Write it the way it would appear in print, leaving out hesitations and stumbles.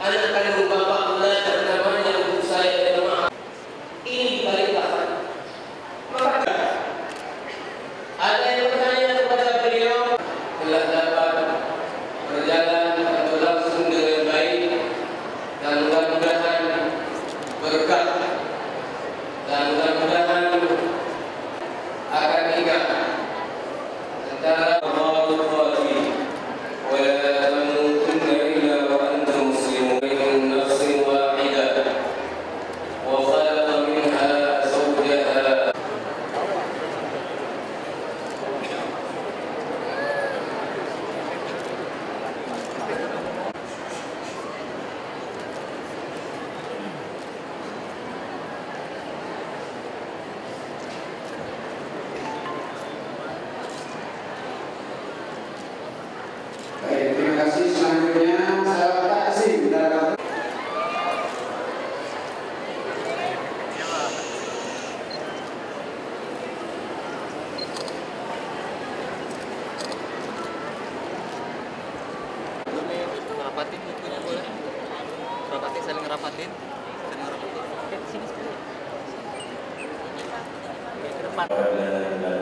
anak kandung bapak belajar namanya untuk saya jemaah. Ini diberitakan. Maka ada yang bertanya kepada beliau, telah dapat berjalan atau langsung dengan baik dan mudah-mudahan berkah dan mudah-mudahan akan ingat antara terima kasih. Selanjutnya sahabat takzim dalam ngerapatin bukunya boleh? Ngerapatin, saling ngerapatin. Oke, sini. Oke, ke depan.